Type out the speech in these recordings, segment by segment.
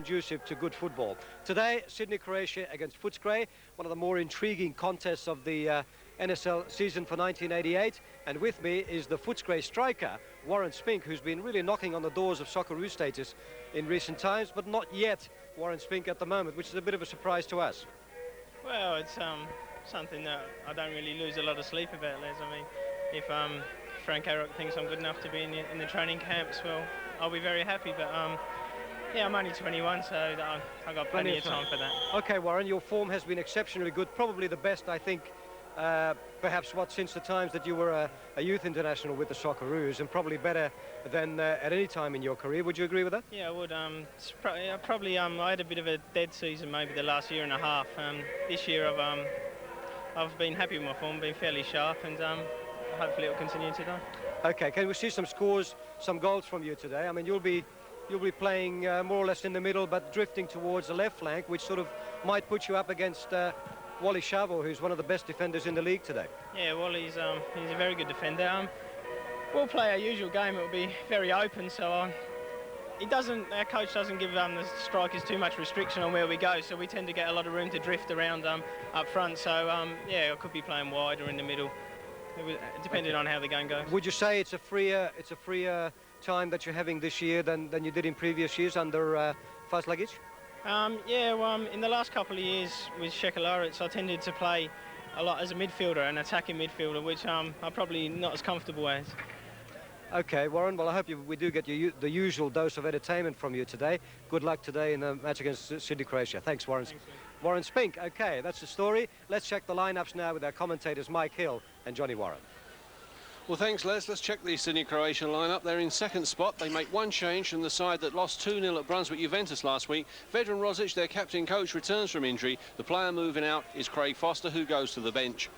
conducive to good football. Today, Sydney, Croatia against Footscray, one of the more intriguing contests of the NSL season for 1988. And with me is the Footscray striker, Warren Spink, who's been really knocking on the doors of Socceroo status in recent times, but not yet Warren Spink at the moment, which is a bit of a surprise to us. Well, it's something that I don't really lose a lot of sleep about, Les. I mean, if Frank Arrock thinks I'm good enough to be in the training camps, well, I'll be very happy. But yeah, I'm only 21, so I've got plenty of time for that. Okay, Warren, your form has been exceptionally good, probably the best, I think, perhaps since the times that you were a youth international with the Socceroos, and probably better than at any time in your career. Would you agree with that? Yeah, I would. Probably I had a bit of a dead season maybe the last year and a half. This year I've been happy with my form, been fairly sharp, and hopefully it'll continue today. Okay, can we see some scores, some goals from you today? I mean, you'll be playing more or less in the middle, but drifting towards the left flank, which sort of might put you up against Wally Chavo, who's one of the best defenders in the league today. Yeah, Wally's he's a very good defender. We'll play our usual game. It will be very open, so our coach doesn't give the strikers too much restriction on where we go, so we tend to get a lot of room to drift around up front. So yeah, I could be playing wide or in the middle, depending on how the game goes. Would you say it's a freer time that you're having this year than you did in previous years under Fazlagic? Yeah, well, in the last couple of years with Shekalaritz, I tended to play a lot as a midfielder, an attacking midfielder, which I'm probably not as comfortable as. Okay, Warren, well, I hope we do get the usual dose of entertainment from you today. Good luck today in the match against Sydney, Croatia. Thanks, Warren. Thanks, Warren Spink. Okay, that's the story. Let's check the lineups now with our commentators Mike Hill and Johnny Warren. Well, thanks, Les. Let's check the Sydney Croatia lineup. They're in second spot. They make one change from the side that lost 2-0 at Brunswick Juventus last week. Vedran Rosic, their captain coach, returns from injury. The player moving out is Craig Foster, who goes to the bench.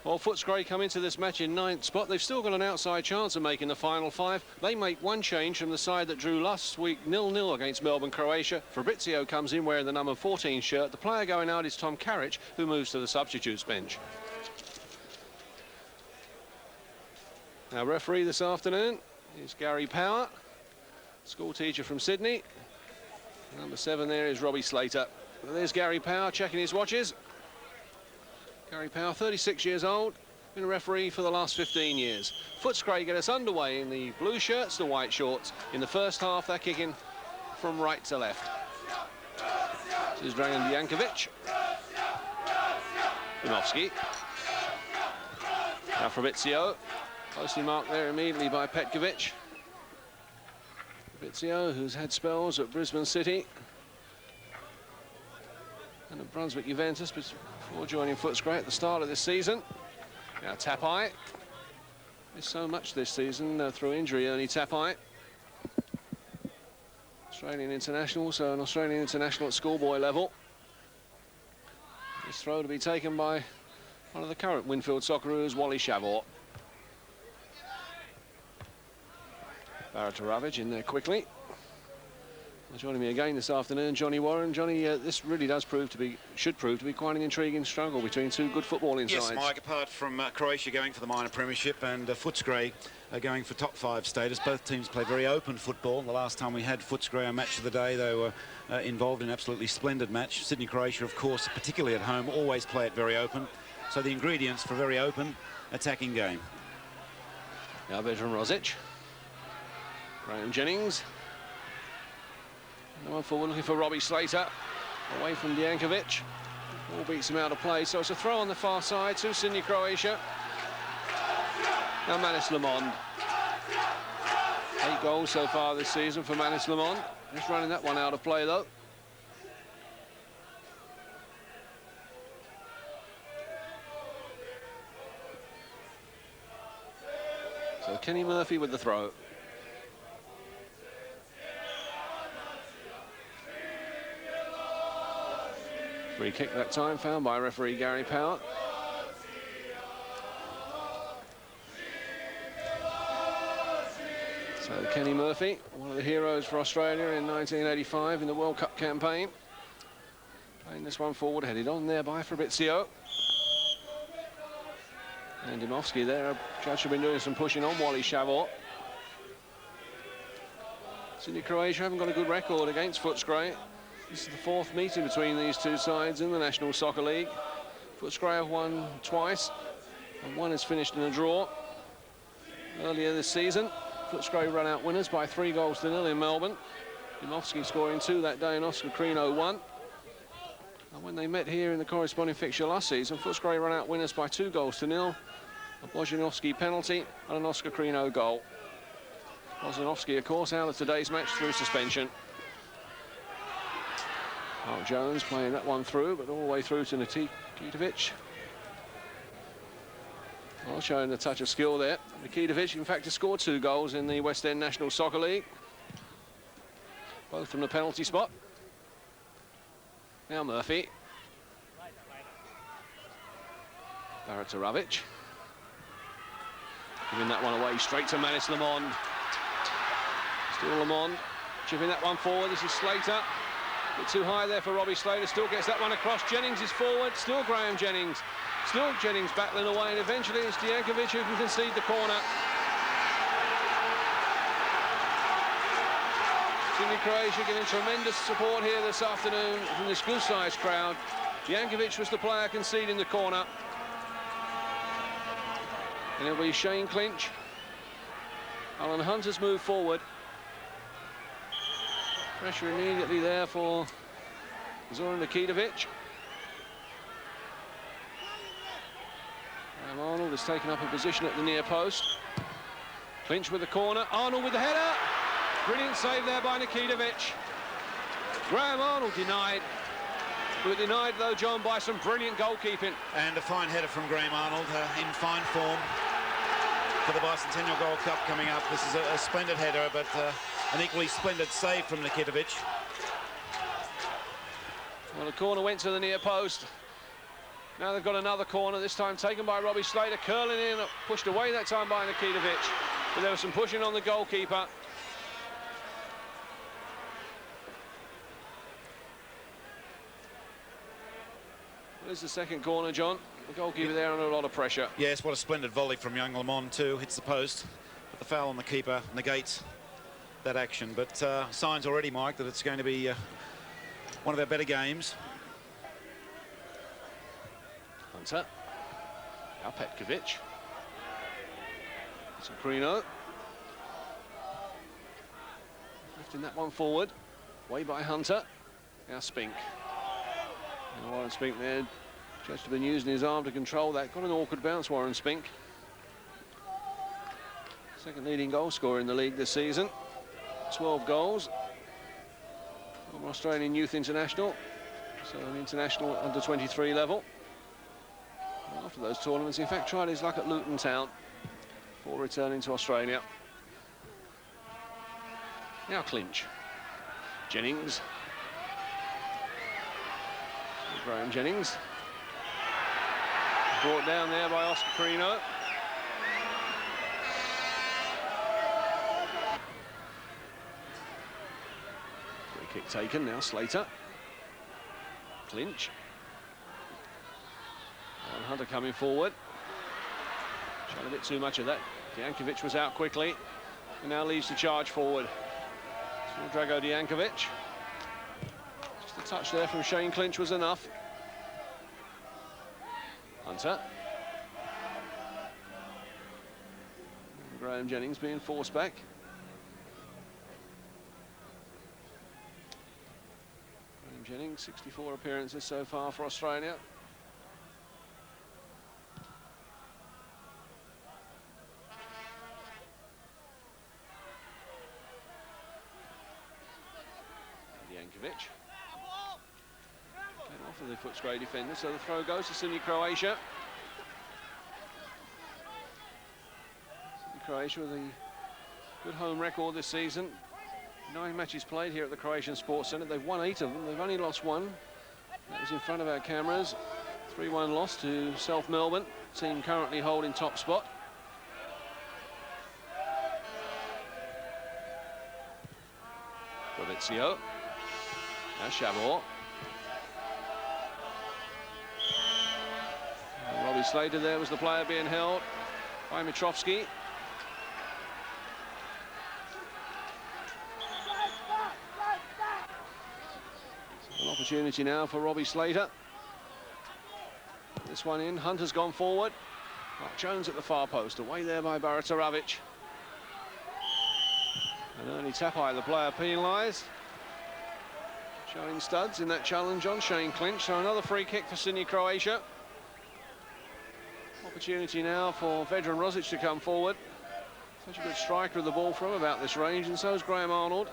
Well, Footscray come into this match in ninth spot. They've still got an outside chance of making the final five. They make one change from the side that drew last week 0-0 against Melbourne, Croatia. Fabrizio comes in wearing the number 14 shirt. The player going out is Tom Karic, who moves to the substitutes bench. Our referee this afternoon is Gary Power, school teacher from Sydney. Number 7 there is Robbie Slater. Well, there's Gary Power checking his watches. Gary Power, 36 years old, been a referee for the last 15 years. Footscray get us underway in the blue shirts, the white shorts. In the first half, they're kicking from right to left. This is Dragan Jankovic. Vinovski. Now Fabrizio, closely marked there immediately by Petkovic. Fabrizio, who's had spells at Brisbane City and at Brunswick Juventus before joining Footscray at the start of this season. Now Tapai. Missed so much this season through injury, Ernie Tapai. Australian international, so an Australian international at schoolboy level. This throw to be taken by one of the current Winfield Socceroos, Wally Chavo. Baratoravic in there quickly. Joining me again this afternoon, Johnny Warren. Johnny, this really should prove to be quite an intriguing struggle between two good footballing sides. Yes, Mike, apart from Croatia going for the minor premiership and Footscray going for top 5 status, both teams play very open football. The last time we had Footscray on Match of the Day, they were involved in an absolutely splendid match. Sydney Croatia, of course, particularly at home, always play it very open. So the ingredients for a very open attacking game. Now Vedran Rosic. Graham Jennings. No one forward looking for Robbie Slater. Away from Jankovic. Ball beats him out of play. So it's a throw on the far side to Sydney, Croatia. Now Manis Lamond. 8 goals so far this season for Manis Lamond. Just running that one out of play though. So Kenny Murphy with the throw. Free kick that time, found by referee Gary Power. So Kenny Murphy, one of the heroes for Australia in 1985 in the World Cup campaign. Playing this one forward, headed on there by Fabrizio. And Dimovski there, judge have been doing some pushing on Wally Chavo. Sydney Croatia haven't got a good record against Footscray. This is the fourth meeting between these two sides in the National Soccer League. Footscray have won twice, and one is finished in a draw. Earlier this season, Footscray run out winners by 3-0 in Melbourne. Dimofsky scoring 2 that day and Oscar Crino 1. And when they met here in the corresponding fixture last season, Footscray run out winners by 2-0, a Bojanovski penalty and an Oscar Crino goal. Bojanovski, of course, out of today's match through suspension. Oh, Jones playing that one through, but all the way through to Nikitovic. Well, showing a touch of skill there. Nikitovic, in fact, has scored 2 goals in the West End National Soccer League, both from the penalty spot. Now Murphy. Baratovic. Giving that one away straight to Manis Lamond. Still Lamond. Chipping that one forward. This is Slater. A bit too high there for Robbie Slater. Still gets that one across. Jennings is forward. Still Graham Jennings. Still Jennings battling away. And eventually it's Diankovic who can concede the corner. Sydney Croatia giving tremendous support here this afternoon from this good-sized crowd. Diankovic was the player conceding the corner. And it'll be Shane Clinch. Alan Hunter's moved forward. Pressure immediately there for Zoran Nikitovic. Arnold has taken up a position at the near post. Clinch with the corner. Arnold with the header. Brilliant save there by Nikitovic. Graham Arnold denied. But denied, though, John, by some brilliant goalkeeping. And a fine header from Graham Arnold, in fine form for the Bicentennial Gold Cup coming up. This is a splendid header, but an equally splendid save from Nikitovic. Well, the corner went to the near post. Now they've got another corner, this time taken by Robbie Slater, curling in, pushed away that time by Nikitovic. But there was some pushing on the goalkeeper. There's the second corner, John. The goalkeeper there under a lot of pressure. Yes, what a splendid volley from young Lamond too. Hits the post, but the foul on the keeper negates that action. But signs already, Mike, that it's going to be one of our better games. Hunter. Now Petkovic. Socrino. Lifting that one forward. Way by Hunter. Now Spink. And Warren Spink there, just have been using his arm to control that. Got an awkward bounce, Warren Spink. Second leading goal scorer in the league this season. 12 goals. Former Australian Youth International. So an international under 23 level. After those tournaments, in fact, tried his luck at Luton Town before returning to Australia. Now Clinch. Jennings. Graham Jennings. Brought down there by Oscar Crino. Free kick taken, now Slater. Clinch. And Hunter coming forward. Showing a bit too much of that. Diankovic was out quickly and now leaves the charge forward. So Drago Diankovic. Just a touch there from Shane Clinch was enough. Hunter. And Graham Jennings being forced back. Graham Jennings, 64 appearances so far for Australia. Diankovic. Off of the Footscray defender, so the throw goes to Sydney Croatia. Sydney Croatia with a good home record this season. 9 matches played here at the Croatian Sports Centre. They've won 8 of them. They've only lost 1. That was in front of our cameras. 3-1 loss to South Melbourne. Team currently holding top spot. Rovizio. Now Chabot. Robbie Slater there was the player being held by Mitrovsky. Opportunity now for Robbie Slater. This one in. Hunter's gone forward. Mark Jones at the far post. Away there by Baratoravic. An early tap eye, the player penalised. Showing studs in that challenge on Shane Clinch. So another free kick for Sydney, Croatia. Opportunity now for Vedran Rosic to come forward. Such a good striker of the ball from about this range, and so is Graham Arnold.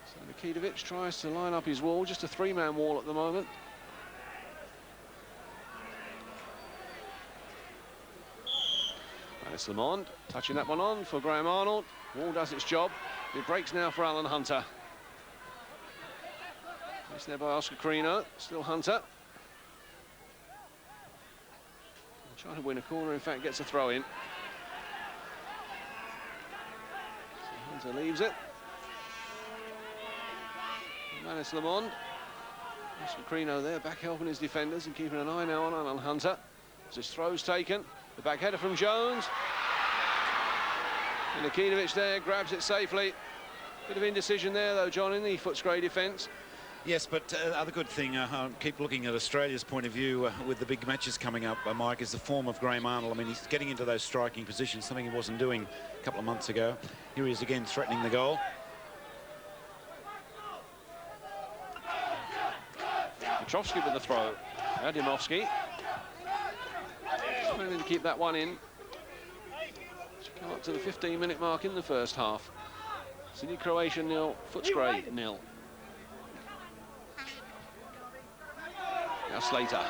So Nikitovic tries to line up his wall, just a three-man wall at the moment. And it's Lamond touching that one on for Graham Arnold. Wall does its job. It breaks now for Alan Hunter. It's there by Oscar Carino. Still Hunter. Trying to win a corner, in fact, gets a throw in. So Hunter leaves it. Manis Lamond. Oscar Carino there, back helping his defenders and keeping an eye now on Hunter. As his throw's taken. The back header from Jones. And Nikitovic there grabs it safely. Bit of indecision there, though, John, in the Footscray defence. Yes, but other good thing, keep looking at Australia's point of view with the big matches coming up, Mike, is the form of Graham Arnold. I mean, he's getting into those striking positions, something he wasn't doing a couple of months ago. Here he is again threatening the goal. Petrovsky with the throw. Adimovsky. Managing to keep that one in. Come up to the 15-minute mark in the first half. Sydney, Croatia 0, Footscray 0. Now Slater.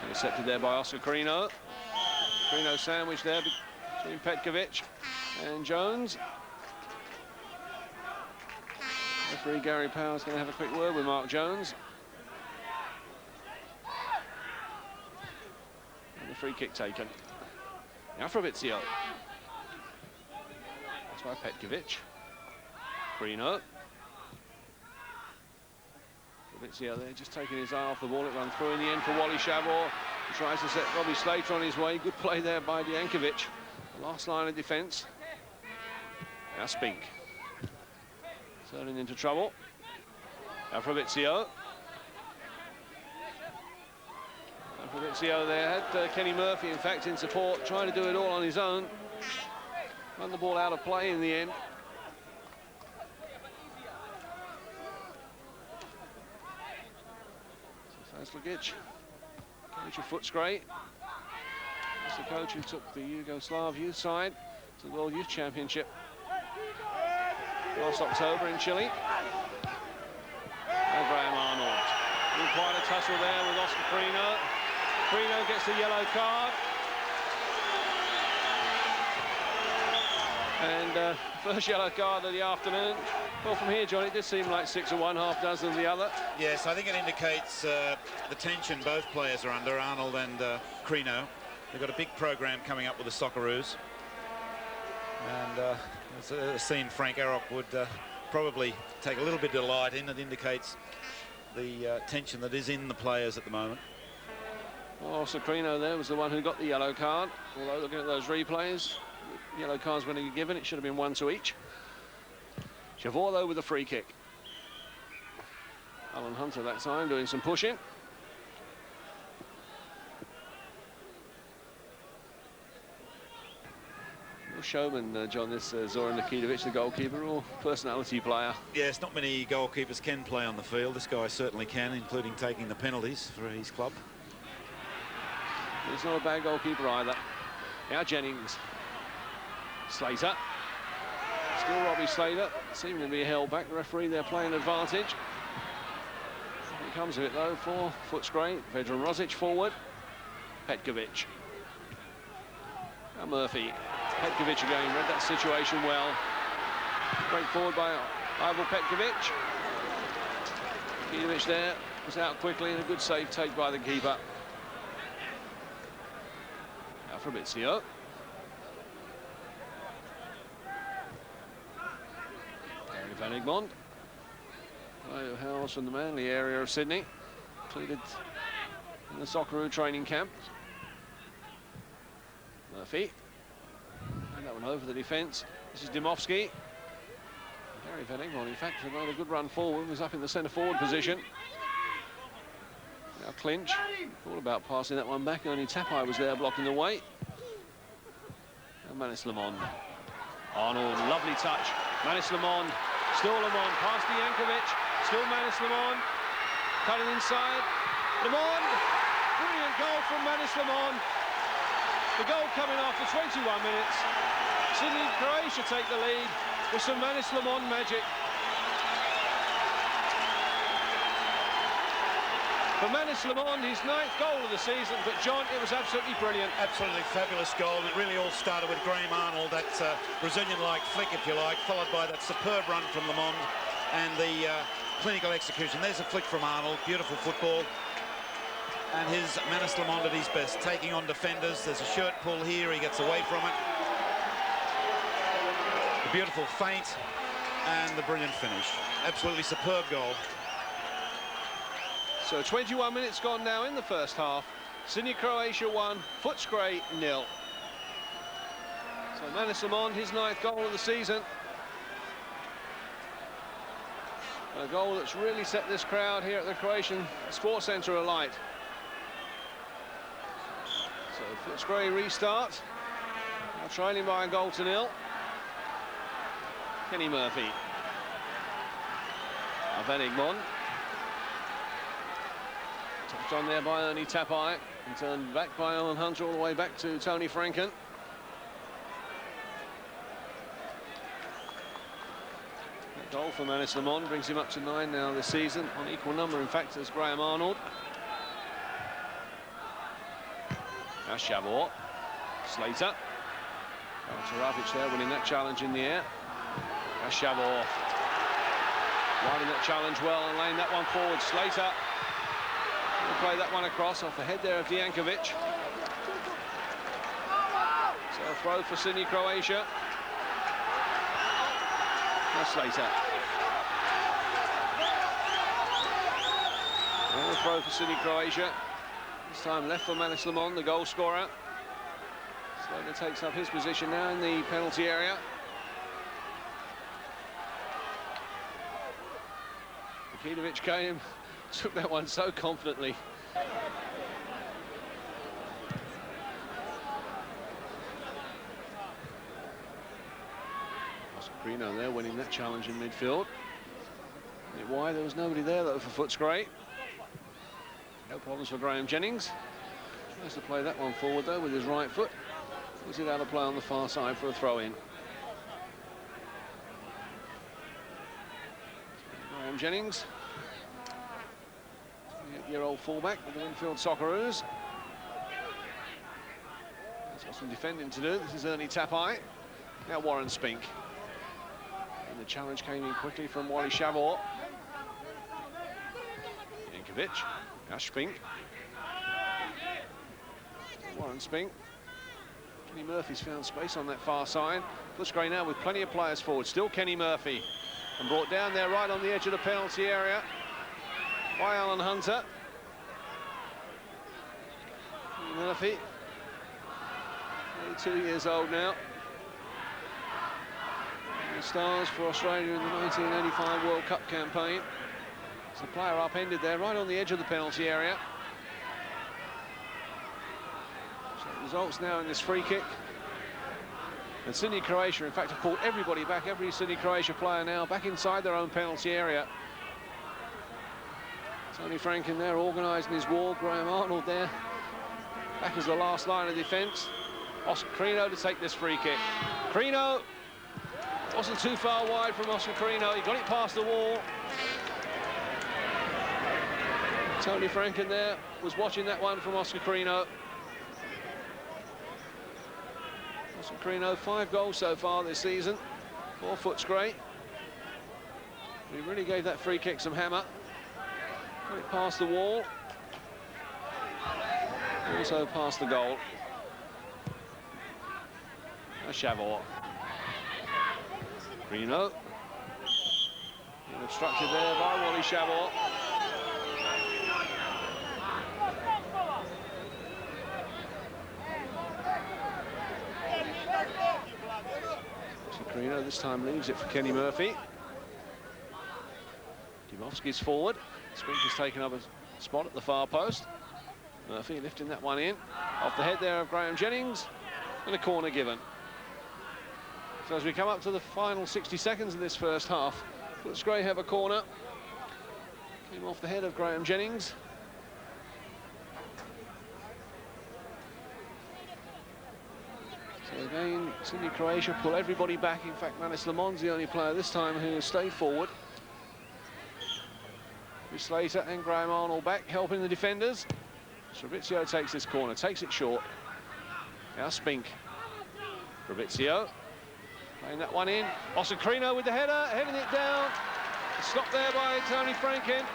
Intercepted there by Oscar Carino. Carino sandwich there between Petkovic and Jones. Referee Gary Power's going to have a quick word with Mark Jones. And the free kick taken. Now for Vizio. That's by Petkovic. Carino. Vizio there, just taking his eye off the ball. It ran through in the end for Wally Shavor. He tries to set Robbie Slater on his way. Good play there by Diankovic. The last line of defence. Now Spink. Turning into trouble. Now for Vizio. Fabrizio there had Kenny Murphy, in fact, in support, trying to do it all on his own. Run the ball out of play in the end. So Slagic, coach of Footscray. That's the coach who took the Yugoslav youth side to the World Youth Championship last October in Chile. And Graham Arnold. In quite a tussle there with Oscar Carino. Carino gets the yellow card. And first yellow card of the afternoon. Well, from here, John, it did seem like 6 of one, half dozen of the other. Yes, I think it indicates the tension both players are under, Arnold and Carino. They've got a big program coming up with the Socceroos. And it's a scene Frank Arrock would probably take a little bit of delight in. It indicates the tension that is in the players at the moment. Oh, Socrino there was the one who got the yellow card. Although looking at those replays, yellow cards when he given, it should have been 1 to each. Chavor though with a free kick. Alan Hunter that time doing some pushing. Real showman, John, this Zoran Nikitovic, the goalkeeper, or personality player. Yes, not many goalkeepers can play on the field. This guy certainly can, including taking the penalties for his club. He's not a bad goalkeeper either. Now Jennings. Slater. Still Robbie Slater. Seeming to be held back. The referee there playing advantage. Here comes of it though for Footscray. Vedran Rosic forward. Petkovic. Now Murphy. Petkovic again. Read that situation well. Break forward by Ivo Petkovic. Nikitovic there was out quickly and a good save take by the keeper. Fabrizio. Gary Van Egmond. House from the Manly area of Sydney. Included in the Socceroo training camp. Murphy. And that one over the defence. This is Dimovsky. Gary Van Egmond, in fact, made a good run forward, was up in the centre forward position. Now clinch. Thought about passing that one back, only Tapai was there blocking the way. And Manis Lamond. Arnold, lovely touch. Manis Lamond, still Lamond, past the Jankovic, still Manis Lamond. Cutting inside. Lamond, brilliant goal from Manis Lamond. The goal coming after 21 minutes. Sydney Croatia take the lead with some Manis Lamond magic. For Manis Lamond, his 9th goal of the season, but John, it was absolutely brilliant. Absolutely fabulous goal. It really all started with Graham Arnold, that Brazilian-like flick, if you like, followed by that superb run from Lamond and the clinical execution. There's a flick from Arnold, beautiful football. And his Manis Lamond at his best, taking on defenders. There's a shirt pull here, he gets away from it. The beautiful feint and the brilliant finish. Absolutely superb goal. So 21 minutes gone now in the first half. Sydney Croatia 1, Footscray 0. So Manis Lamond, his 9th goal of the season. A goal that's really set this crowd here at the Croatian Sports Centre alight. So Footscray restart. Now trailing by a goal to 0. Kenny Murphy. Van Egmond. Touched on there by Ernie Tapai and turned back by Alan Hunter all the way back to Tony Franken. That goal for Manis Lamond brings him up to 9 now this season, on equal number in fact as Graham Arnold. Now Shavor, Slater. Taravic there winning that challenge in the air. Now Shavor riding that challenge well and laying that one forward. Slater will play that one across off the head there of Jankovic. So a throw for Sydney Croatia. Now Slater. Another throw for Sydney Croatia. This time left for Manis Lamond, the goal scorer. Slater takes up his position now in the penalty area. Nikitovic came, took that one so confidently. Oscarino there winning that challenge in midfield. Why there was nobody there though for Footscray. No problems for Graham Jennings. Tries to play that one forward though with his right foot. Is it out of play on the far side for a throw-in? Graham Jennings, 28-year-old fullback with the Winfield Socceroos. He's got some defending to do. This is Ernie Tapai. Now Warren Spink. And the challenge came in quickly from Wally Shavor. Jankovic. Now Spink. Warren Spink. Kenny Murphy's found space on that far side. Footscray now with plenty of players forward. Still Kenny Murphy. And brought down there right on the edge of the penalty area by Alan Hunter. Murphy, 22 years old now. And the stars for Australia in the 1985 World Cup campaign. So the player upended there right on the edge of the penalty area. So results now in this free kick. And Sydney Croatia, in fact, have called everybody back, every Sydney Croatia player now back inside their own penalty area. Tony Franken there organising his wall. Graham Arnold there back as the last line of defence. Oscar Crino to take this free kick. Crino wasn't too far wide from Oscar Crino. He got it past the wall. Tony Franken there was watching that one from Oscar Crino. Oscar Crino, 5 goals so far this season for Footscray. He really gave that free kick some hammer. Got it past the wall. Also past the goal. Now Shavor. Crino. Obstructed there by Wally Shavor. Crino this time leaves it for Kenny Murphy. Timofsky's forward. Spink has taken up a spot at the far post. Murphy lifting that one in. Off the head there of Graham Jennings. And a corner given. So as we come up to the final 60 seconds of this first half, Footscray have a corner. Came off the head of Graham Jennings. So again, Sydney Croatia pull everybody back. In fact, Manis Lamon's the only player this time who has stayed forward. With Slater and Graham Arnold back, helping the defenders. Fabrizio takes this corner, takes it short. Now Spink. Fabrizio playing that one in. Osakrino with the header, heading it down. Stopped there by Tony Franken.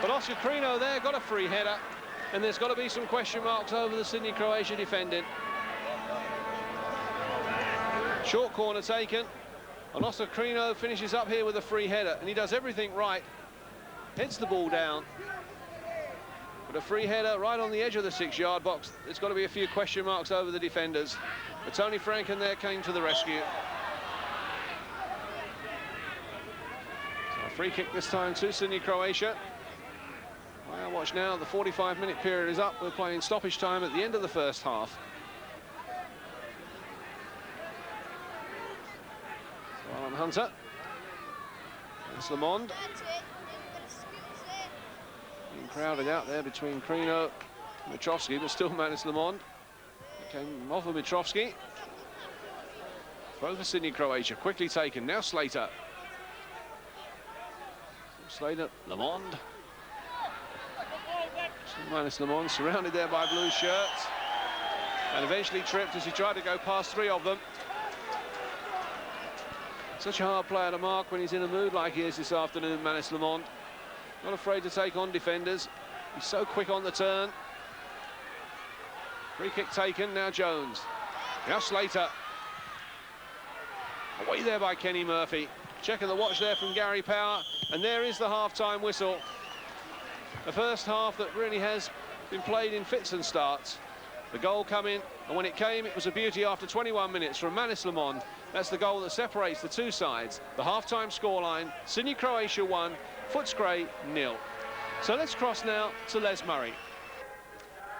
But Osakrino there got a free header. And there's got to be some question marks over the Sydney Croatia defending. Short corner taken. And Osakrino finishes up here with a free header. And he does everything right. Heads the ball down. But a free header right on the edge of the 6-yard box. There's got to be a few question marks over the defenders. But Tony Franken there came to the rescue. So a free kick this time to Sydney Croatia. Well, watch now, the 45-minute period is up. We're playing stoppage time at the end of the first half. So Alan Hunter. That's Lamond. Being crowded out there between Krino and Mitrovsky, but still Manis Lamond. Came off of Mitrovsky. Throw for Sydney Croatia, quickly taken. Now Slater. Slater, Lamond. Manis Lamond surrounded there by blue shirts. And eventually tripped as he tried to go past 3 of them. Such a hard player to mark when he's in a mood like he is this afternoon, Manis Lamond. Not afraid to take on defenders. He's so quick on the turn. Free kick taken, now Jones. Now Slater. Away there by Kenny Murphy. Checking the watch there from Gary Power. And there is the half-time whistle. The first half that really has been played in fits and starts. The goal coming, and when it came, it was a beauty after 21 minutes from Manis Lamond. That's the goal that separates the two sides. The half-time scoreline, Sydney Croatia 1, Footscray 0. So let's cross now to Les Murray.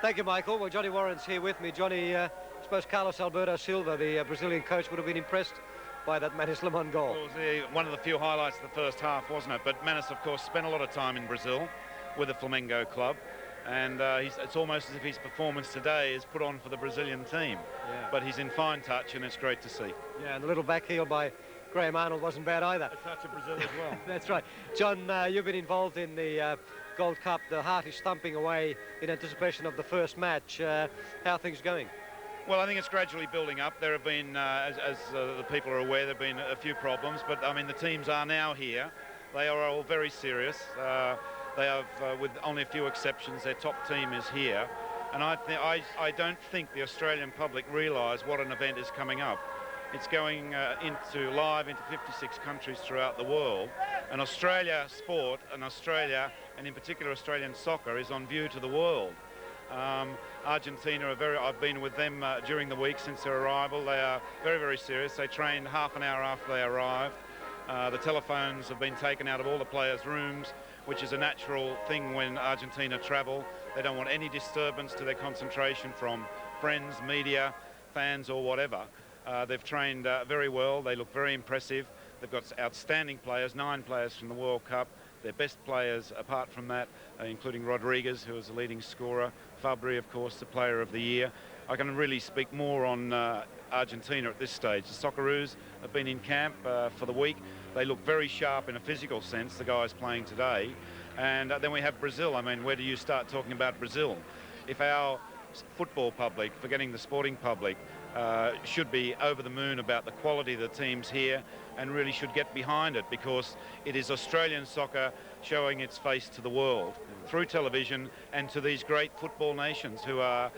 Thank you, Michael. Well, Johnny Warren's here with me. Johnny, I suppose Carlos Alberto Silva, the Brazilian coach, would have been impressed by that Manis Lamond goal. Well, it was one of the few highlights of the first half, wasn't it? But Manis, of course, spent a lot of time in Brazil with the Flamengo club. And it's almost as if his performance today is put on for the Brazilian team. Yeah. But he's in fine touch, and it's great to see. Yeah, and the little back heel by Graham Arnold wasn't bad either. A touch of Brazil as well. That's right. John, you've been involved in the Gold Cup. The heart is thumping away in anticipation of the first match. How are things going? Well, I think it's gradually building up. There have been, as the people are aware, there have been a few problems. But, I mean, the teams are now here. They are all very serious. They have, with only a few exceptions, their top team is here. And I don't think the Australian public realise what an event is coming up. It's going live into 56 countries throughout the world. And Australia sport and Australia, and in particular Australian soccer, is on view to the world. Argentina I've been with them during the week since their arrival. They are very, very serious. They trained half an hour after they arrived. The telephones have been taken out of all the players' rooms, which is a natural thing when Argentina travel. They don't want any disturbance to their concentration from friends, media, fans or whatever. They've trained very well. They look very impressive. They've got outstanding players, 9 players from the World Cup. Their best players, apart from that, including Rodriguez, who is the leading scorer. Fabri, of course, the player of the year. I can really speak more on Argentina at this stage. The Socceroos have been in camp for the week. They look very sharp in a physical sense, the guys playing today. And then we have Brazil. I mean, where do you start talking about Brazil? If our football public, forgetting the sporting public, should be over the moon about the quality of the teams here and really should get behind it, because it is Australian soccer showing its face to the world through television and to these great football nations who are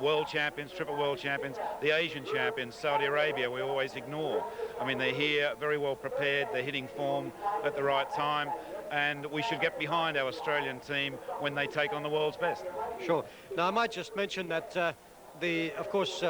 world champions, triple world champions, the Asian champions, Saudi Arabia, we always ignore. I mean, they're here very well prepared, they're hitting form at the right time, and we should get behind our Australian team when they take on the world's best. Sure. Now, I might just mention that of course,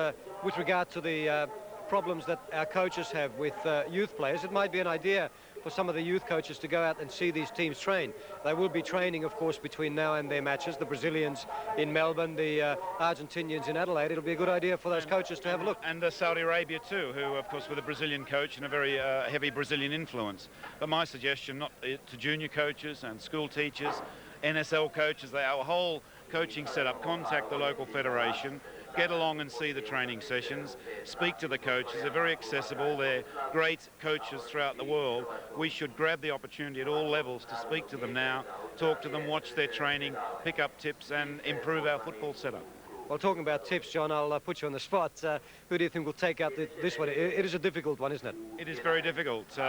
with regard to the problems that our coaches have with youth players, it might be an idea for some of the youth coaches to go out and see these teams train. They will be training, of course, between now and their matches. The Brazilians in Melbourne, the Argentinians in Adelaide. It'll be a good idea for those coaches to have a look. And Saudi Arabia too, who, of course, with a Brazilian coach and a very heavy Brazilian influence. But my suggestion, not to junior coaches and school teachers, NSL coaches, our whole coaching setup, contact the local federation, get along and see the training sessions, speak to the coaches. They're very accessible. They're great coaches throughout the world. We should grab the opportunity at all levels to speak to them now, talk to them, watch their training, pick up tips and improve our football setup. Well, talking about tips, John, I'll put you on the spot. Who do you think will take out this one? It is a difficult one, isn't it? It is very difficult.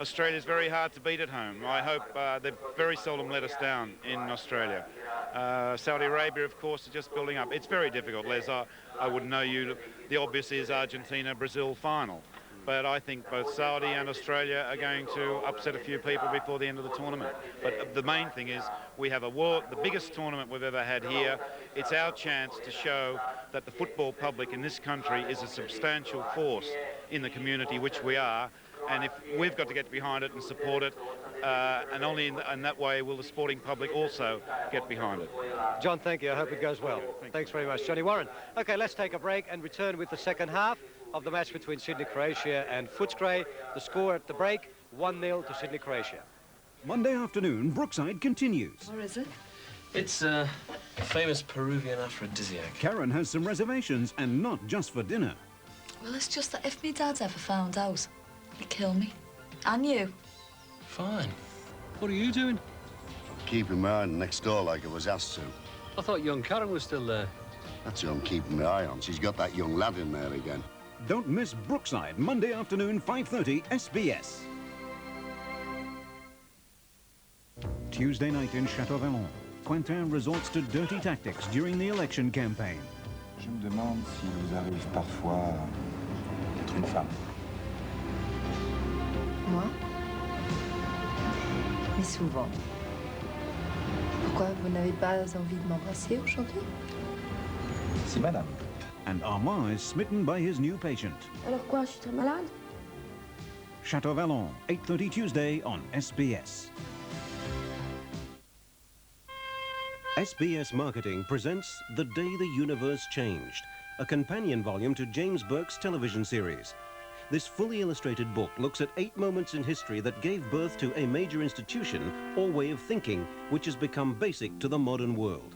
Australia's very hard to beat at home. I hope they've very seldom let us down in Australia. Saudi Arabia, of course, is just building up. It's very difficult, Les. I wouldn't know you. The obvious is Argentina-Brazil final. But I think both Saudi and Australia are going to upset a few people before the end of the tournament. But the main thing is we have the biggest tournament we've ever had here. It's our chance to show that the football public in this country is a substantial force in the community, which we are. And if we've got to get behind it and support it, and only in that way will the sporting public also get behind it. John, thank you. I hope it goes well. Thanks very much, Johnny Warren. OK, let's take a break and return with the second half of the match between Sydney, Croatia and Footscray. The score at the break, 1-0 to Sydney, Croatia. Monday afternoon, Brookside continues. Where is it? It's a famous Peruvian aphrodisiac. Karen has some reservations, and not just for dinner. Well, it's just that if me dad ever found out, he'd kill me. And you. Fine. What are you doing? Keeping my eye next door like I was asked to. I thought young Karen was still there. That's who I'm keeping my eye on. She's got that young lad in there again. Don't miss Brookside, Monday afternoon, 5:30, SBS. Tuesday night in Château Vallon, Quentin resorts to dirty tactics during the election campaign. Je me demande s'il vous arrive parfois d'être une femme. Moi? Mais souvent. Pourquoi vous n'avez pas envie de m'embrasser aujourd'hui? Si, madame. And Armand is smitten by his new patient. Alors quoi, je suis très malade? Château Vallon, 8:30 Tuesday on SBS. SBS Marketing presents The Day the Universe Changed, a companion volume to James Burke's television series. This fully illustrated book looks at 8 moments in history that gave birth to a major institution or way of thinking which has become basic to the modern world.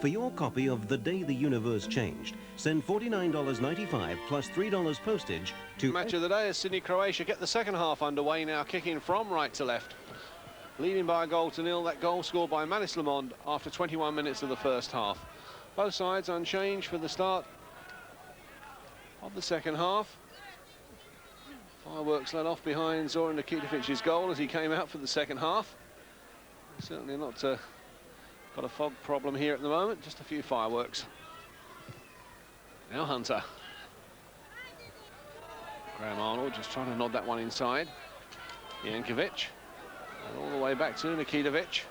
For your copy of The Day the Universe Changed, send $49.95 plus $3 postage to... Match of the day as Sydney, Croatia get the second half underway now, kicking from right to left. Leading by a goal to nil, that goal scored by Manis Lamond after 21 minutes of the first half. Both sides unchanged for the start of the second half. Fireworks let off behind Zoran Nikitovic's goal as he came out for the second half. Certainly not got a fog problem here at the moment, just a few fireworks. Now Hunter. Graham Arnold just trying to nod that one inside. Jankovic. And all the way back to Nikitovic.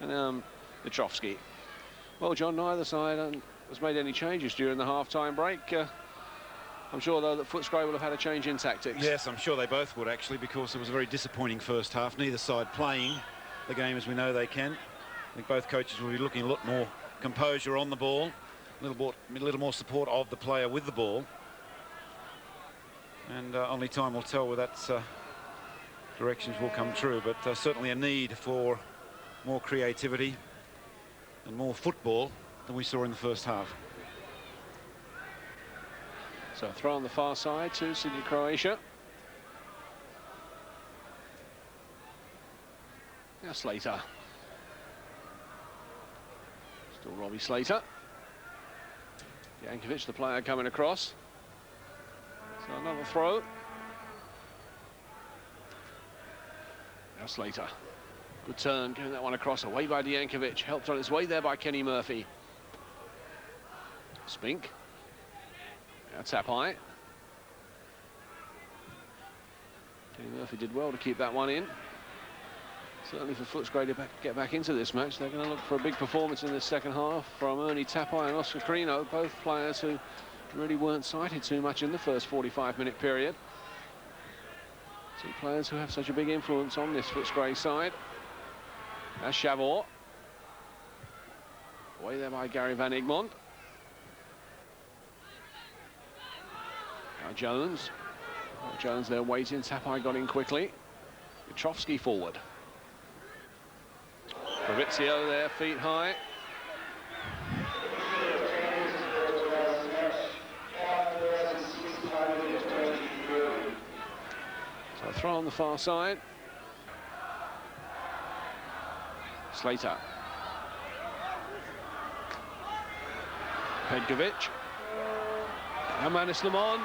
And Petrovsky. Well, John, neither side has made any changes during the half-time break. I'm sure, though, that Footscray will have had a change in tactics. Yes, I'm sure they both would, actually, because it was a very disappointing first half. Neither side playing the game as we know they can. I think both coaches will be looking a lot more composure on the ball, a little more support of the player with the ball. And only time will tell whether that's directions will come true, but certainly a need for more creativity and more football than we saw in the first half. So throw on the far side to Sydney, Croatia. Now Slater. Still Robbie Slater. Jankovic, the player, coming across. So another throw. Now Slater. Good turn, getting that one across, away by Jankovic. Helped on its way there by Kenny Murphy. Spink. Now Tapai. Kenny Murphy did well to keep that one in. Certainly for Footscray to get back into this match, they're going to look for a big performance in this second half from Ernie Tapai and Oscar Crino, both players who really weren't cited too much in the first 45-minute period. Two players who have such a big influence on this Footscray side. That's Chavor. Away there by Gary Van Egmond. Now Jones. Jones there waiting. Tapai got in quickly. Petrovsky forward. Fabrizio there, feet high. So a throw on the far side. Slater. Pedkovic. Now Manis Lamond.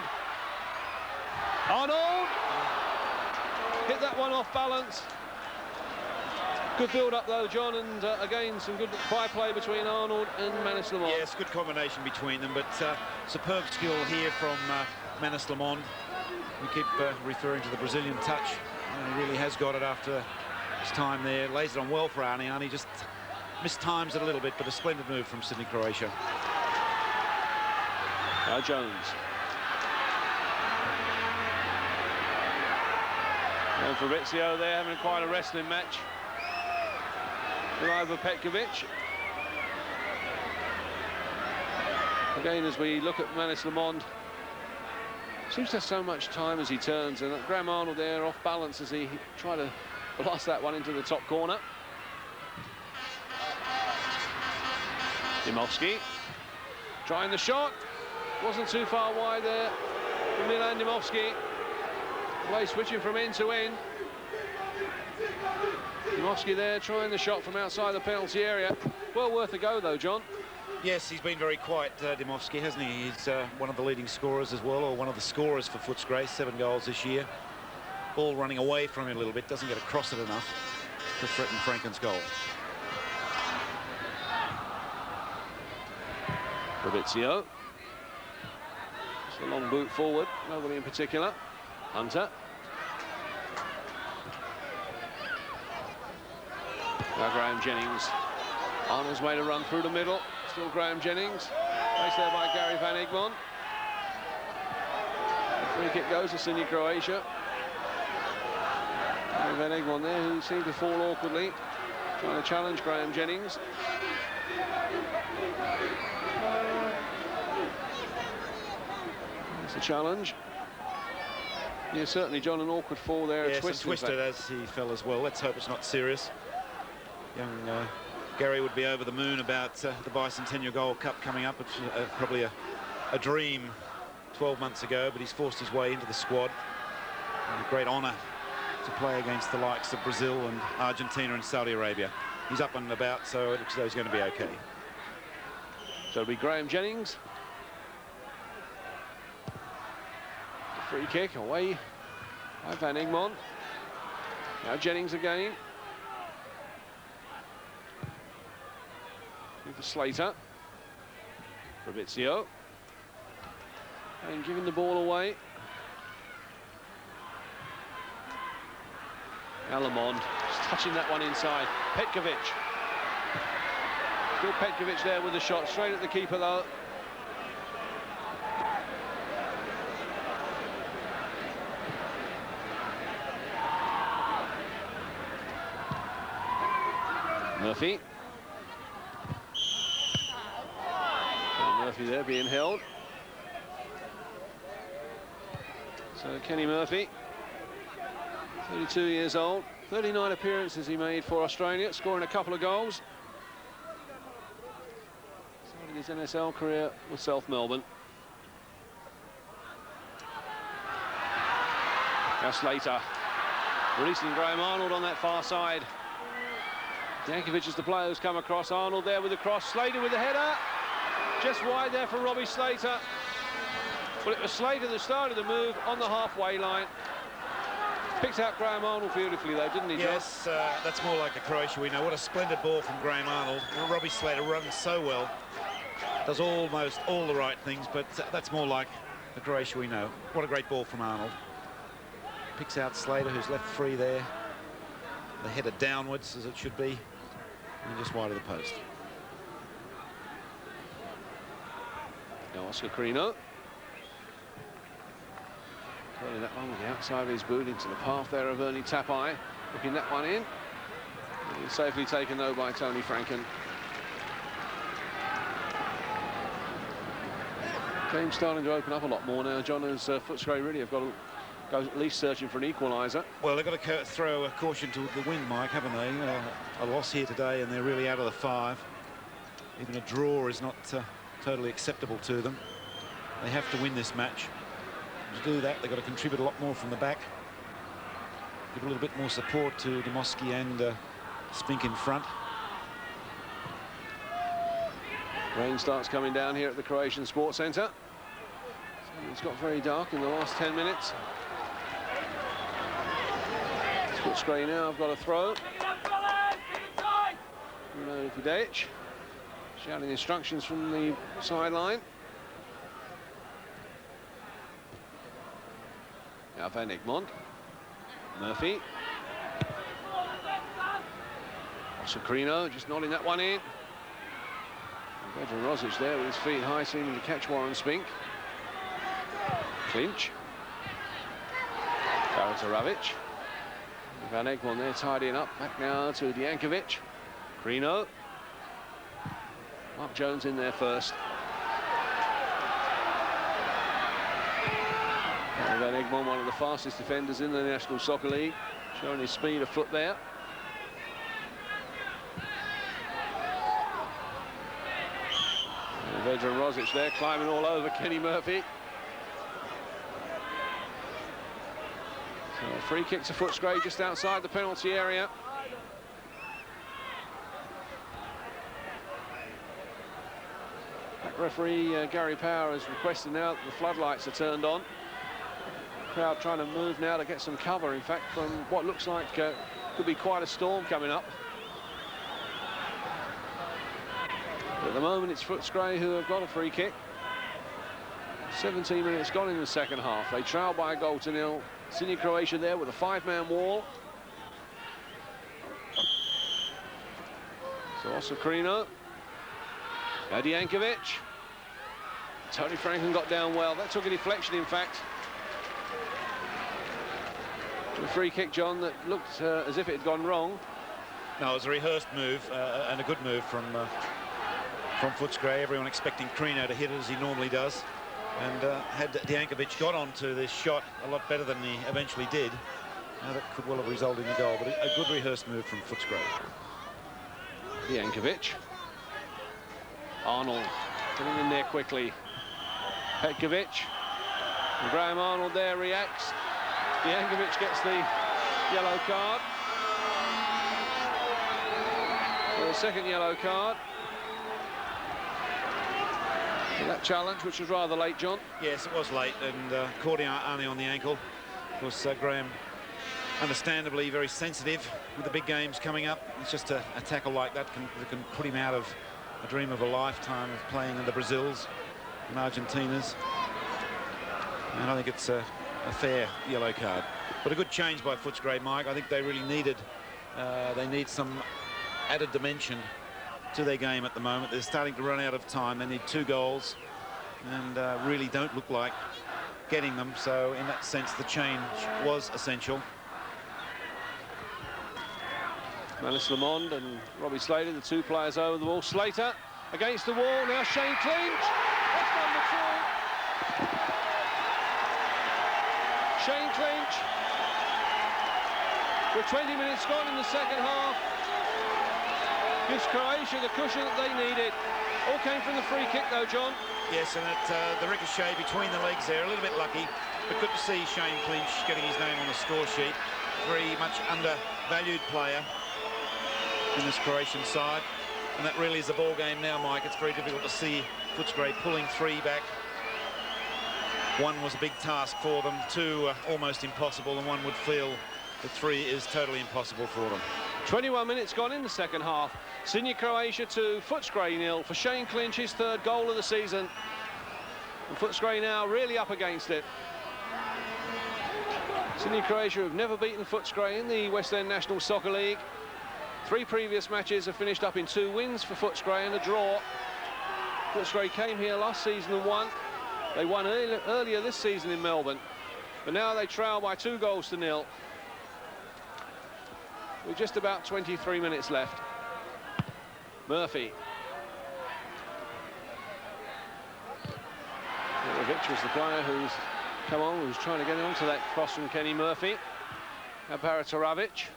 Arnold! Hit that one off balance. Good build-up though, John, and again some good play between Arnold and Manis Lamond. Yes, good combination between them, but superb skill here from Manis Lamond. We keep referring to the Brazilian touch, and he really has got it after his time there. Lays it on well for Arnie. Arnie just mistimes it a little bit, but a splendid move from Sydney, Croatia. Now Jones. And Fabrizio there having quite a wrestling match with Ivo Petkovic. Again, as we look at Manis Lamond, seems to have so much time as he turns, and Graham Arnold there off balance as he tried to blast that one into the top corner. Dymowski trying the shot, wasn't too far wide there from Milan Dymowski. Play switching from end to end. Dymowski there trying the shot from outside the penalty area. Well worth a go though, John. Yes, he's been very quiet, Dymowski, hasn't he? He's one of the leading scorers as well, or one of the scorers for Footscray, 7 goals this year. Ball running away from him a little bit, doesn't get across it enough to threaten Franken's goal. Fabrizio. It's a long boot forward, nobody in particular. Hunter. Now Graham Jennings. Arnold's made a run through the middle. Still Graham Jennings. Placed there by Gary Van Egmond. The free kick goes to Sydney, Croatia. Gary Van Egmond there, who seemed to fall awkwardly, trying to challenge Graham Jennings. That's the challenge. Yeah, certainly, John, an awkward fall there. Yes, twisted as he fell as well. Let's hope it's not serious. Young Gary would be over the moon about the Bicentennial Gold Cup coming up. It's probably a dream 12 months ago, but he's forced his way into the squad. And a great honour to play against the likes of Brazil and Argentina and Saudi Arabia. He's up and about, so it looks as though he's going to be okay. So it'll be Graham Jennings. Free kick away by Van Egmond. Now Jennings again. For Slater. Fabrizio. And giving the ball away. Lamond just touching that one inside. Petkovic. Still Petkovic there with the shot. Straight at the keeper though. Murphy. And Murphy there being held. So Kenny Murphy, 32 years old, 39 appearances he made for Australia, scoring a couple of goals. Started his NSL career with South Melbourne. Now Slater, releasing Graham Arnold on that far side. Jankovic is the player who's come across. Arnold there with the cross. Slater with the header. Just wide there for Robbie Slater. Well, it was Slater that started the move on the halfway line. Picked out Graham Arnold beautifully, though, didn't he, John? Yes, that's more like the Croatia we know. What a splendid ball from Graham Arnold. Robbie Slater runs so well. Does almost all the right things, but that's more like the Croatia we know. What a great ball from Arnold. Picks out Slater, who's left free there. The header downwards, as it should be, and just wide of the post. Now Oscar Carino. Curling that one with the outside of his boot into the path there of Ernie Tapai, looking that one in. And safely taken though by Tony Franken. Game's starting to open up a lot more now, John, as Footscray really have got to go at least searching for an equaliser. Well, they've got to throw a caution to the wind, Mike, haven't they? A loss here today, and they're really out of the 5. Even a draw is not totally acceptable to them. They have to win this match. To do that, they've got to contribute a lot more from the back. Give a little bit more support to Demoski and Spink in front. Rain starts coming down here at the Croatian Sports Centre. It's got very dark in the last 10 minutes. Footscray now, I've got a throw. Bruno Vidic shouting instructions from the sideline. Now Van Egmond. Murphy. Osakrino just nodding that one in. Vedran Rosic there with his feet high, seeming to catch Warren Spink. Clinch. Baratoravic. Van Egmond there tidying up. Back now to Diankovic. Krino. Mark Jones in there first. And Van Egmond, one of the fastest defenders in the National Soccer League, showing his speed afoot there. And Vedran Rosic there climbing all over Kenny Murphy. So a free kick to Footscray just outside the penalty area. Referee Gary Power has requested now that the floodlights are turned on. Crowd trying to move now to get some cover, in fact, from what looks like could be quite a storm coming up. But at the moment it's Footscray who have got a free kick. 17 minutes gone in the second half. They trail by a goal to nil. Sydney Croatia there with a 5-man wall. So Osakrino. Diankovic. Tony Franken got down well. That took a deflection, in fact. A free kick, John, that looked as if it had gone wrong. No, it was a rehearsed move and a good move from Footscray. Everyone expecting Krino to hit it as he normally does. And had Diankovic got onto this shot a lot better than he eventually did, that could well have resulted in a goal. But a good rehearsed move from Footscray. Diankovic. Arnold getting in there quickly. Petkovic. And Graham Arnold there reacts. Diankovic gets the yellow card. So the second yellow card. For that challenge, which was rather late, John. Yes, it was late, and caught Arnie on the ankle. Of course, Graham, understandably very sensitive with the big games coming up. It's just a tackle like that can put him out of a dream of a lifetime of playing in the Brazils and Argentinas. And I think it's a fair yellow card. But a good change by Footscray, Mike. I think they really needed, they need some added dimension to their game at the moment. They're starting to run out of time. They need 2 goals and really don't look like getting them. So in that sense, the change was essential. Manis Lamond and Robbie Slater, the 2 players over the ball. Slater against the wall. Now Shane Clinch. That's number 2. Shane Clinch. With 20 minutes gone in the second half. Gives Croatia the cushion that they needed. All came from the free kick though, John. Yes, and the ricochet between the legs there, a little bit lucky. But good to see Shane Clinch getting his name on the score sheet. Very much undervalued player in this Croatian side, and that really is a ball game now, Mike. It's very difficult to see Footscray pulling 3 back. 1 was a big task for them, 2 almost impossible, and 1 would feel that 3 is totally impossible for them. 21 minutes gone in the second half. Sydney Croatia 2, Footscray 0 for Shane Clinch, his 3rd goal of the season. And Footscray now really up against it. Sydney Croatia have never beaten Footscray in the West End National Soccer League. 3 previous matches have finished up in 2 wins for Footscray and a draw. Footscray came here last season and won. They won earlier this season in Melbourne. But now they trail by 2-0. With just about 23 minutes left. Murphy. Mitrovic was the player who's come on, who's trying to get onto that cross from Kenny Murphy. Now Baratoravic.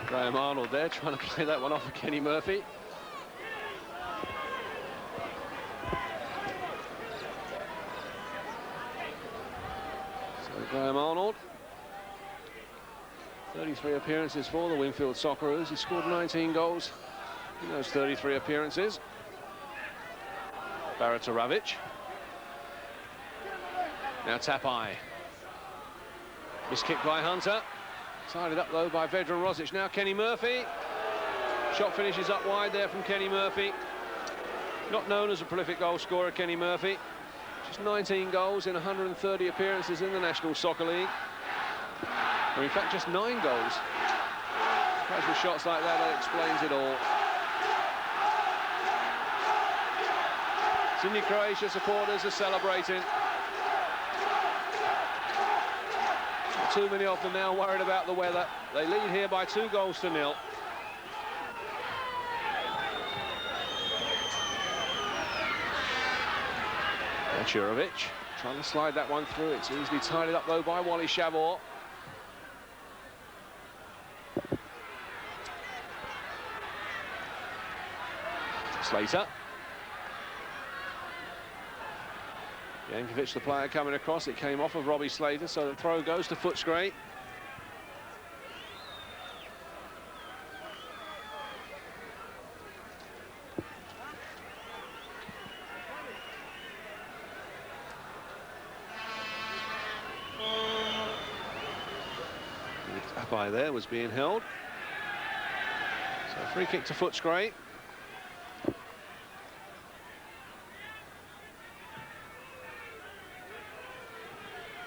Graham Arnold there trying to play that one off of Kenny Murphy. So Graham Arnold. 33 appearances for the Winfield Socceroos. He scored 19 goals in those 33 appearances. Baratoravic. Now Tapai. Miss kick by Hunter. Sided up though by Vedran Rosic. Now Kenny Murphy. Shot finishes up wide there from Kenny Murphy. Not known as a prolific goal scorer, Kenny Murphy. Just 19 goals in 130 appearances in the National Soccer League. Or in fact, just 9 goals. Perhaps with shots like that, that explains it all. Sydney Croatia supporters are celebrating. Not too many of them now worried about the weather. They lead here by 2-0. Jurovic trying to slide that one through. It's easily tied up though by Wally Shavor. Slater. Jankovic, the player coming across. It came off of Robbie Slater, so the throw goes to Footscray. By there was being held. So free kick to Footscray.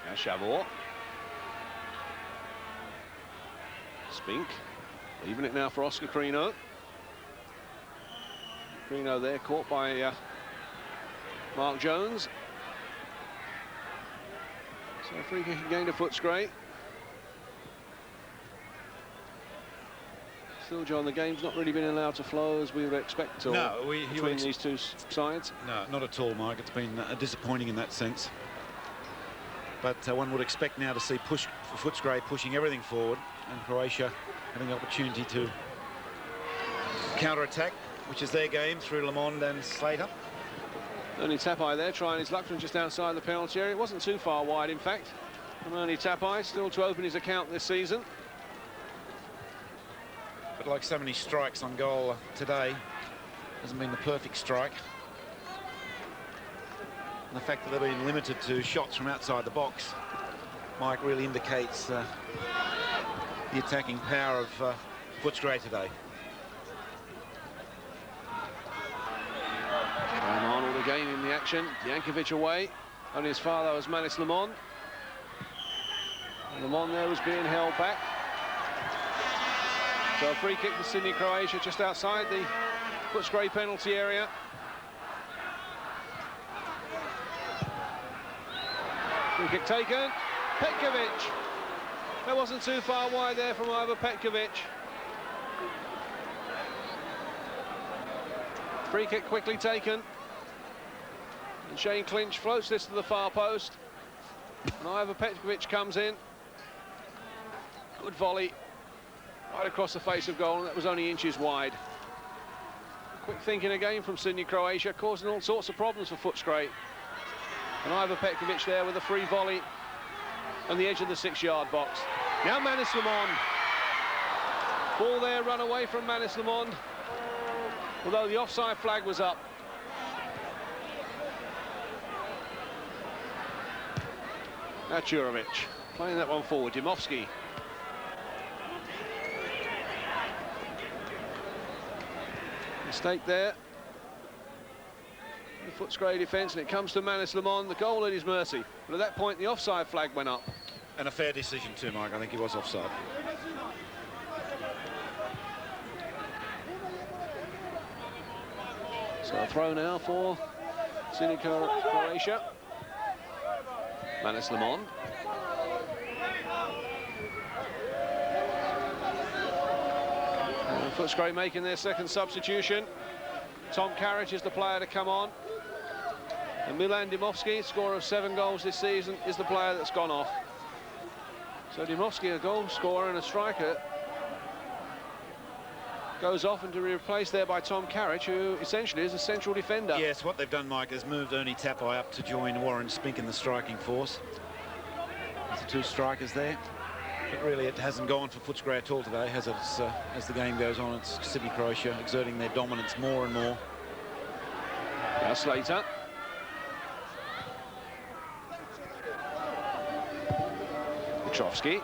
Now Shavor. Spink. Leaving it now for Oscar Crino. Crino there caught by Mark Jones. So free kick again to Footscray. Still, John, the game's not really been allowed to flow as we would expect between these two sides. No, not at all, Mike. It's been disappointing in that sense. But one would expect now to see Footscray pushing everything forward and Croatia having the opportunity to counter-attack, which is their game through Lamond and Slater. Ernie Tapai there trying his luck from just outside the penalty area. It wasn't too far wide, in fact, from Ernie Tapai, still to open his account this season. But like so many strikes on goal today, hasn't been the perfect strike. And the fact that they've been limited to shots from outside the box, Mike, really indicates the attacking power of Footscray today. Graham Arnold again in the action. Jankovic away. Only his father was Manis Lamond. Lamond there was being held back. So a free kick for Sydney Croatia just outside the Footscray penalty area. Free kick taken. Petkovic. That wasn't too far wide there from Ivo Petkovic. Free kick quickly taken. And Shane Clinch floats this to the far post. And Ivo Petkovic comes in. Good volley. Right across the face of goal, and that was only inches wide. Quick thinking again from Sydney Croatia, causing all sorts of problems for Footscray. And Ivo Petkovic there with a free volley on the edge of the 6-yard box. Now Manis Lamond. Ball there, run away from Manis Lamond, although the offside flag was up. Now Jurovic playing that one forward. Dimovski. Mistake there. The Footscray defence, and it comes to Manis Lamond, the goal at his mercy. But at that point, the offside flag went up. And a fair decision too, Mike. I think he was offside. So a throw now for Sydney Croatia. Manis Lemond. Footscray making their second substitution. Tom Carriage is the player to come on. And Milan Dimovski, scorer of 7 goals this season, is the player that's gone off. So Dimovski, a goal scorer and a striker, goes off and to be replaced there by Tom Carriage, who essentially is a central defender. Yes, what they've done, Mike, is moved Ernie Tapai up to join Warren Spink in the striking force. There's the 2 strikers there. But really, it hasn't gone for Footscray at all today, as the game goes on. It's Sydney Croatia exerting their dominance more and more. Now Slater. Petrovsky.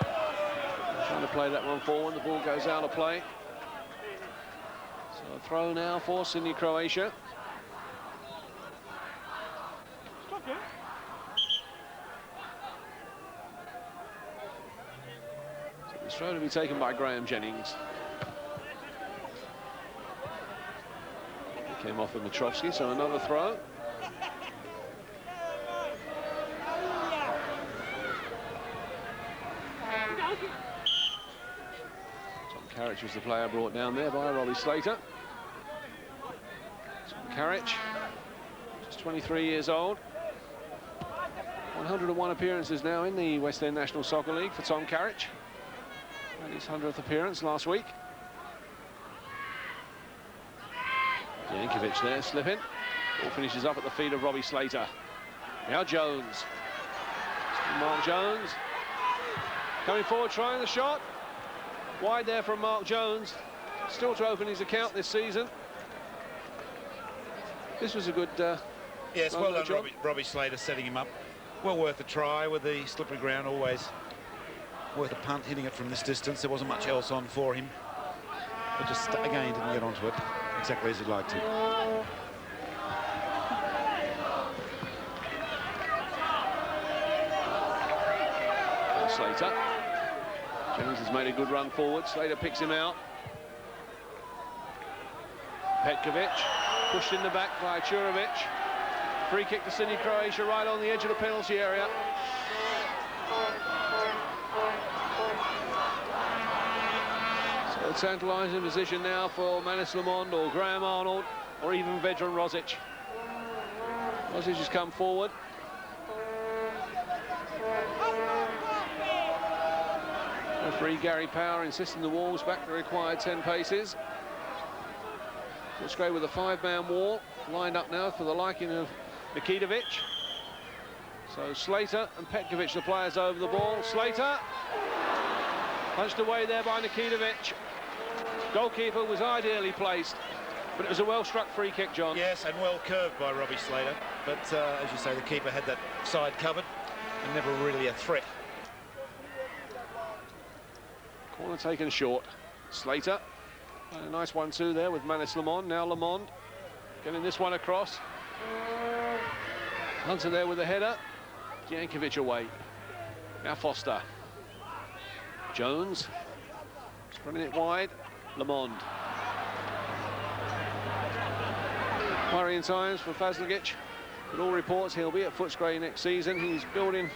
Trying to play that one forward. The ball goes out of play. So a throw now for Sydney Croatia. It's throw to be taken by Graham Jennings. He came off of Petrovsky, so another throw. Tom Carriage was the player brought down there by Robbie Slater. Tom Carriage, just 23 years old. 101 appearances now in the West End National Soccer League for Tom Carriage. And his 100th appearance last week. Jankovic there, slipping. Ball finishes up at the feet of Robbie Slater. Now Jones. Mark Jones. Coming forward, trying the shot. Wide there from Mark Jones. Still to open his account this season. This was a good... yes, well done, Robbie Slater setting him up. Well worth a try with the slippery ground, always worth a punt, hitting it from this distance. There wasn't much else on for him, but just again didn't get onto it exactly as he'd like to. Slater. Jennings has made a good run forward. Slater picks him out. Petkovic pushed in the back by Churovic. Free kick to Sydney Croatia right on the edge of the penalty area. So a tantalising position now for Manis Lemond or Graham Arnold or even veteran Rosic. Rosic has come forward. Referee Gary Power insisting the Wolves back the required 10 paces. Footscray with a 5-man wall lined up now for the liking of Nikitovic. So Slater and Petkovic, the players over the ball. Slater punched away there by Nikitovic. Goalkeeper was ideally placed, but it was a well-struck free kick, John. Yes, and well curved by Robbie Slater. But as you say, the keeper had that side covered and never really a threat. Corner taken short. Slater. And a nice 1-2 there with Manis Lemond. Now Lemond getting this one across. Hunter there with the header. Jankovic away. Now Foster. Jones. Spreading it wide. Lemond. Worrying times for Fazligic. But all reports he'll be at Footscray next season. He's building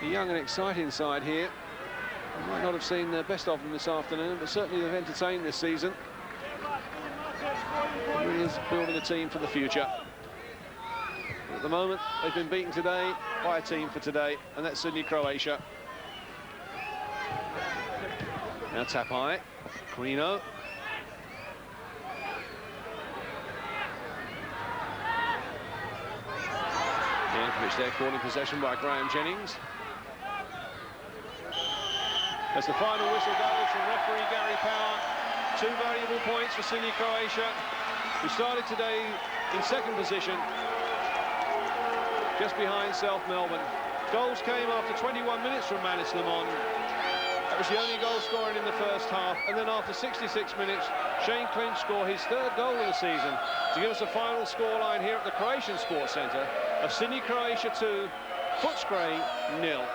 a young and exciting side here. We might not have seen the best of them this afternoon, but certainly they've entertained this season. He really is building a team for the future. But at the moment, they've been beaten today by a team for today, and that's Sydney Croatia. Now Tapai, Carino. Jankovic there caught in possession by Graham Jennings. As the final whistle goes from referee Gary Power, 2 valuable points for Sydney Croatia, who started today in 2nd position, just behind South Melbourne. Goals came after 21 minutes from Manis Lemond. That was the only goal scoring in the first half, and then after 66 minutes, Shane Clinch scored his 3rd goal of the season to give us a final scoreline here at the Croatian Sports Centre of Sydney Croatia 2, Footscray 0.